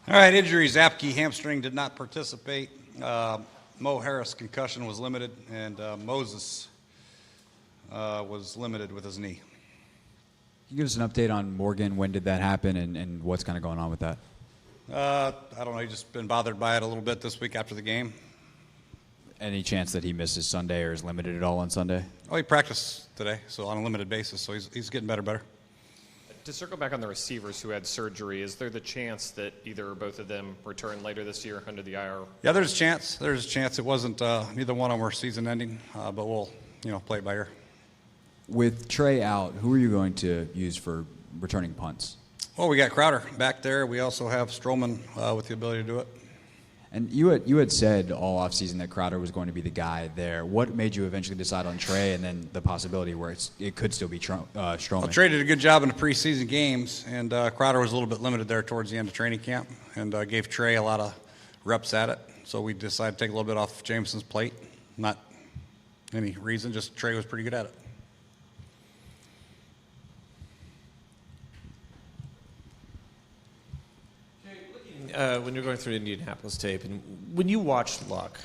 All right, injuries. Apke, hamstring, did not participate. Mo Harris, concussion, was limited. And Moses was limited with his knee. Can you give us an update on Morgan? When did that happen, and what's kind of going on with that? I don't know. He's just been bothered by it a little bit this week after the game. Any chance that he misses Sunday or is limited at all on Sunday? Oh, he practiced today, so on a limited basis. So he's getting better. To circle back on the receivers who had surgery, is there the chance that either or both of them return later this year under the IR? Yeah, there's a chance. There's a chance. It wasn't neither one of them were season-ending, but we'll play it by ear. With Trey out, who are you going to use for returning punts? Well, we got Crowder back there. We also have Stroman with the ability to do it. And you had said all offseason that Crowder was going to be the guy there. What made you eventually decide on Trey and then the possibility where it could still be Stroman? Well, Trey did a good job in the preseason games, and Crowder was a little bit limited there towards the end of training camp and gave Trey a lot of reps at it. So we decided to take a little bit off Jameson's plate. Not any reason, just Trey was pretty good at it. When you're going through Indianapolis tape, and when you watch Luck,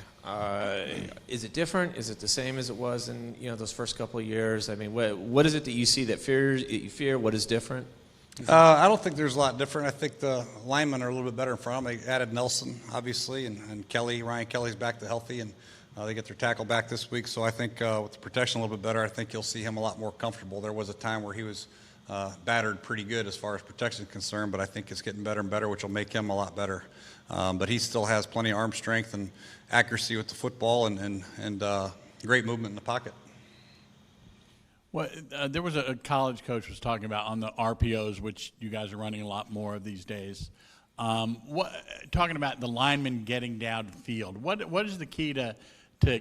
is it different? Is it the same as it was in those first couple of years? I mean, what is it that you see that you fear? What is different? I don't think there's a lot different. I think the linemen are a little bit better in front of them. They added Nelson, obviously, and Kelly. Ryan Kelly's back to healthy, and they get their tackle back this week. So I think with the protection a little bit better, I think you'll see him a lot more comfortable. There was a time where he was battered pretty good as far as protection is concerned, but I think it's getting better and better, which will make him a lot better. But he still has plenty of arm strength and accuracy with the football and great movement in the pocket. Well, there was a college coach was talking about on the RPOs, which you guys are running a lot more of these days. Talking about the linemen getting downfield. What is the key to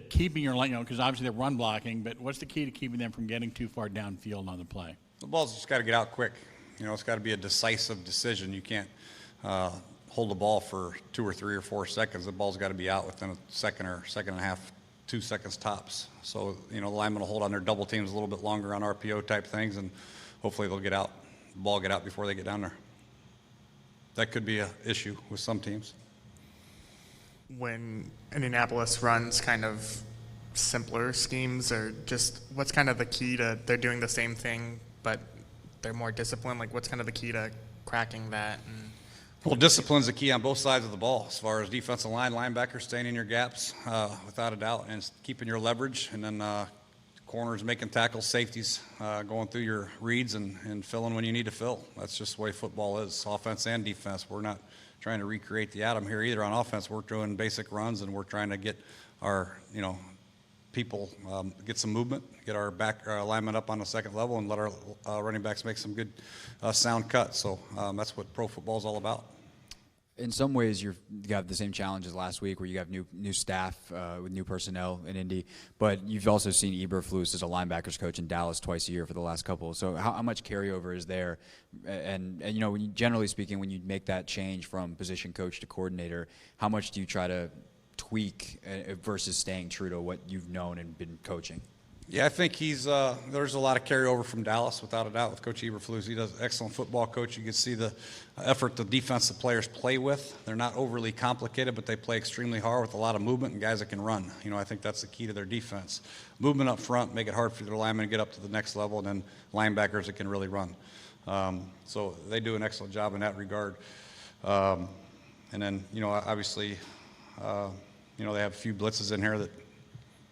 keeping your line? Because obviously they're run blocking, but what's the key to keeping them from getting too far downfield on the play? The ball's just got to get out quick. It's got to be a decisive decision. You can't hold the ball for 2 or 3 or 4 seconds. The ball's got to be out within a second or second and a half, 2 seconds tops. So, the linemen will hold on their double teams a little bit longer on RPO type things, and hopefully they'll the ball get out before they get down there. That could be an issue with some teams. When Indianapolis runs kind of simpler schemes, or just what's kind of the key to they're doing the same thing but they're more disciplined? Like, what's kind of the key to cracking that? Well, discipline's the key on both sides of the ball, as far as defensive line, linebackers staying in your gaps, without a doubt, and keeping your leverage, and then corners making tackles, safeties going through your reads and filling when you need to fill. That's just the way football is, offense and defense. We're not trying to recreate the Atom here either. On offense, we're doing basic runs, and we're trying to get our, people get some movement, get our back alignment up on the second level, and let our running backs make some good sound cuts. So that's what pro football is all about. In some ways, you got the same challenges last week, where you have new staff with new personnel in Indy, but you've also seen Eberflus as a linebackers coach in Dallas twice a year for the last couple. So how much carryover is there? And generally speaking, when you make that change from position coach to coordinator, how much do you try to tweak versus staying true to what you've known and been coaching? Yeah, I think there's a lot of carryover from Dallas, without a doubt, with Coach Eberflus. He does an excellent football coach. You can see the effort the defensive players play with. They're not overly complicated, but they play extremely hard with a lot of movement and guys that can run. I think that's the key to their defense. Movement up front, make it hard for their linemen to get up to the next level, and then linebackers that can really run. So they do an excellent job in that regard. And then, obviously, they have a few blitzes in here that,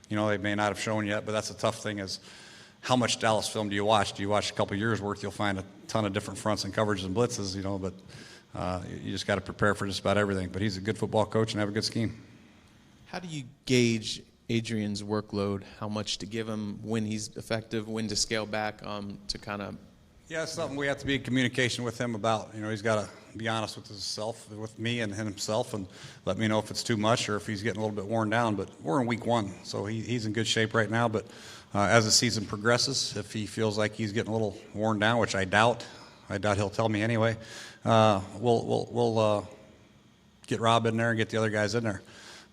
they may not have shown yet, but that's a tough thing, is how much Dallas film do you watch? Do you watch a couple years' worth? You'll find a ton of different fronts and coverages and blitzes, but you just got to prepare for just about everything. But he's a good football coach and have a good scheme. How do you gauge Adrian's workload? How much to give him, when he's effective, when to scale back to kind of... Yeah, it's something we have to be in communication with him about. He's got to be honest with himself, with me and himself, and let me know if it's too much or if he's getting a little bit worn down. But we're in week 1, so he's in good shape right now. But as the season progresses, if he feels like he's getting a little worn down, which I doubt he'll tell me anyway, we'll get Rob in there and get the other guys in there.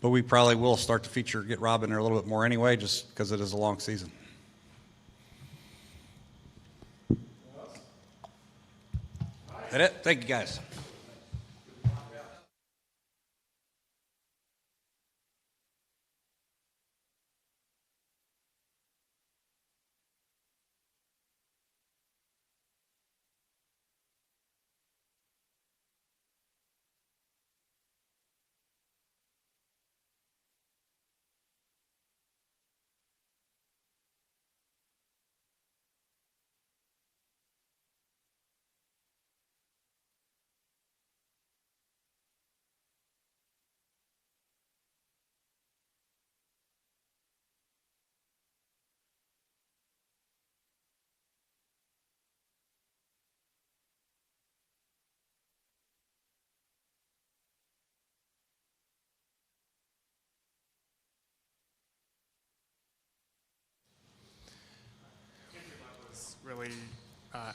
But we probably will start to get Rob in there a little bit more anyway, just because it is a long season. That's it. Thank you, guys.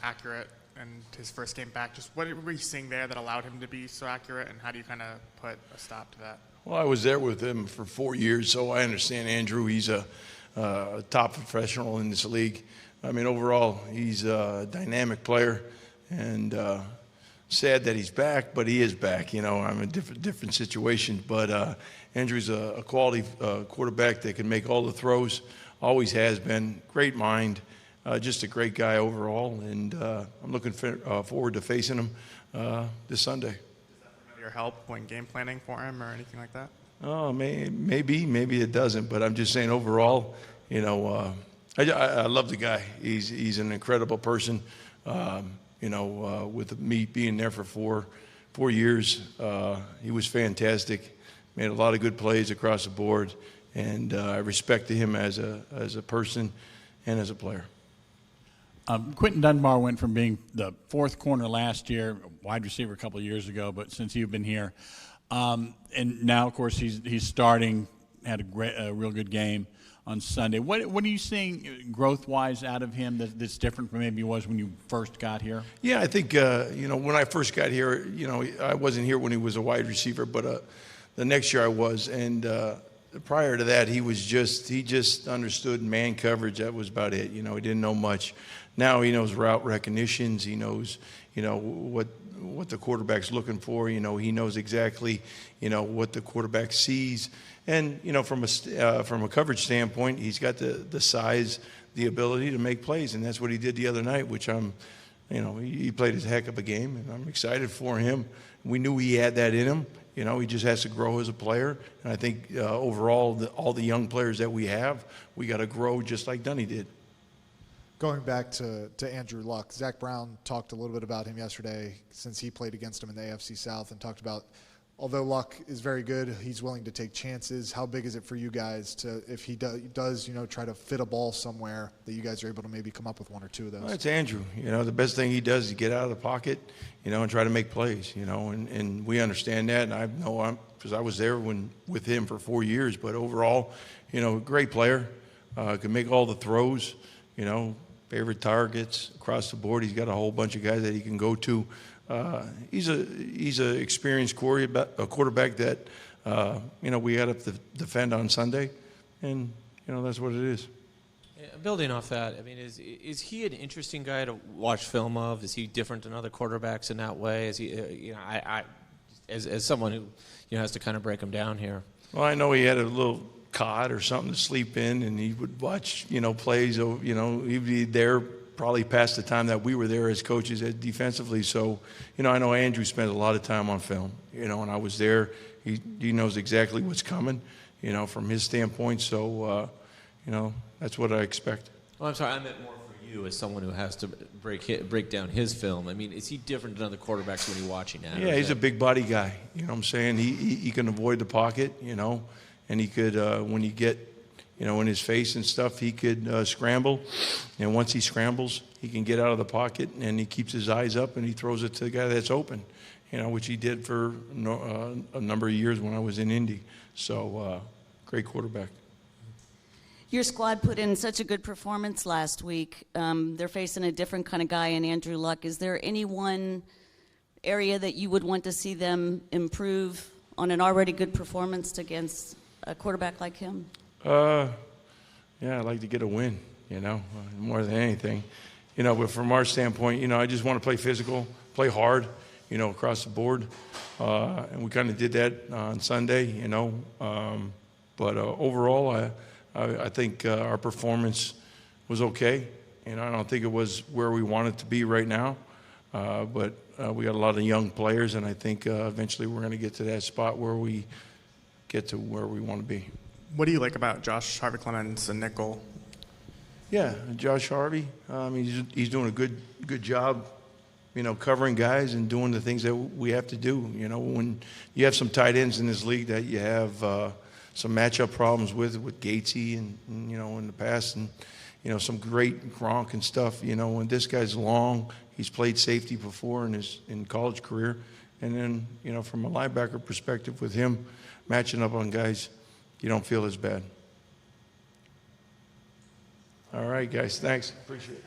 accurate in his first game back. Just what were you seeing there that allowed him to be so accurate, and how do you kind of put a stop to that? Well, I was there with him for 4 years, so I understand Andrew. He's a top professional in this league. I mean, overall, he's a dynamic player, and sad that he's back, but he is back. You know, I'm in different situation, but Andrew's a quality quarterback that can make all the throws, always has been. Great mind, just a great guy overall, and I'm looking forward to facing him this Sunday. Your help when game planning for him or anything like that? Oh, maybe it doesn't, but I'm just saying overall, you know, I love the guy. He's an incredible person. You know, with me being there for four years, he was fantastic. Made a lot of good plays across the board, and I respect him as a person and as a player. Quentin Dunbar went from being the fourth corner last year, wide receiver a couple of years ago, but since you've been here, and now of course he's starting. Had a real good game on Sunday. What are you seeing growth-wise out of him that's different from maybe it was when you first got here? Yeah, I think you know, when I first got here, you know, I wasn't here when he was a wide receiver, but the next year I was, and prior to that he just understood man coverage. That was about it. You know, he didn't know much. Now he knows route recognitions. He knows, you know, what the quarterback's looking for. You know, he knows exactly, you know, what the quarterback sees. And, you know, from a coverage standpoint, he's got the size, the ability to make plays, and that's what he did the other night, which you know, he played a heck of a game, and I'm excited for him. We knew he had that in him. You know, he just has to grow as a player. And I think overall, all the young players that we have, we got to grow just like Dunny did. Going back to Andrew Luck, Zach Brown talked a little bit about him yesterday since he played against him in the AFC South, and talked about, although Luck is very good, he's willing to take chances. How big is it for you guys to, if he does, you know, try to fit a ball somewhere, that you guys are able to maybe come up with one or two of those? Well, it's Andrew. You know, the best thing he does is get out of the pocket, you know, and try to make plays, you know, and we understand that. And I know because I was there with him for 4 years, but overall, you know, great player, can make all the throws, you know, favorite targets across the board. He's got a whole bunch of guys that he can go to. He's a experienced quarterback that you know, we had to defend on Sunday, and you know, that's what it is. Yeah, building off that, I mean, is he an interesting guy to watch film of? Is he different than other quarterbacks in that way? Is he, you know, I as someone who, you know, has to kind of break him down here. Well, I know he had a little cot or something to sleep in, and he would watch, you know, plays. You know, he'd be there probably past the time that we were there as coaches defensively. So, you know, I know Andrew spent a lot of time on film, you know, and I was there. He knows exactly what's coming, you know, from his standpoint. So, you know, that's what I expect. Oh, I'm sorry, I meant more for you as someone who has to break down his film. I mean, is he different than other quarterbacks when you're watching that? Yeah, he's a big body guy. You know what I'm saying? He can avoid the pocket, you know, and he could, when you get, you know, in his face and stuff, he could scramble. And once he scrambles, he can get out of the pocket, and he keeps his eyes up, and he throws it to the guy that's open, you know, which he did for a number of years when I was in Indy. So, great quarterback. Your squad put in such a good performance last week. They're facing a different kind of guy in Andrew Luck. Is there any one area that you would want to see them improve on an already good performance against a quarterback like him? Yeah, I'd like to get a win, you know, more than anything. You know, but from our standpoint, you know, I just want to play physical, play hard, you know, across the board. And we kind of did that on Sunday, you know. But overall, I think our performance was okay. You know, I don't think it was where we wanted to be right now. But we got a lot of young players, and I think eventually we're going to get to that spot where we get to where we want to be. What do you like about Josh Harvey-Clemens and nickel? Yeah, Josh Harvey. He's doing a good job, you know, covering guys and doing the things that we have to do. You know, when you have some tight ends in this league that you have some matchup problems with Gatesy and you know, in the past, and you know, some great Gronk and stuff. You know, when this guy's long, he's played safety before in his college career, and then you know, from a linebacker perspective, with him matching up on guys, you don't feel as bad. All right, guys. Thanks. Appreciate it.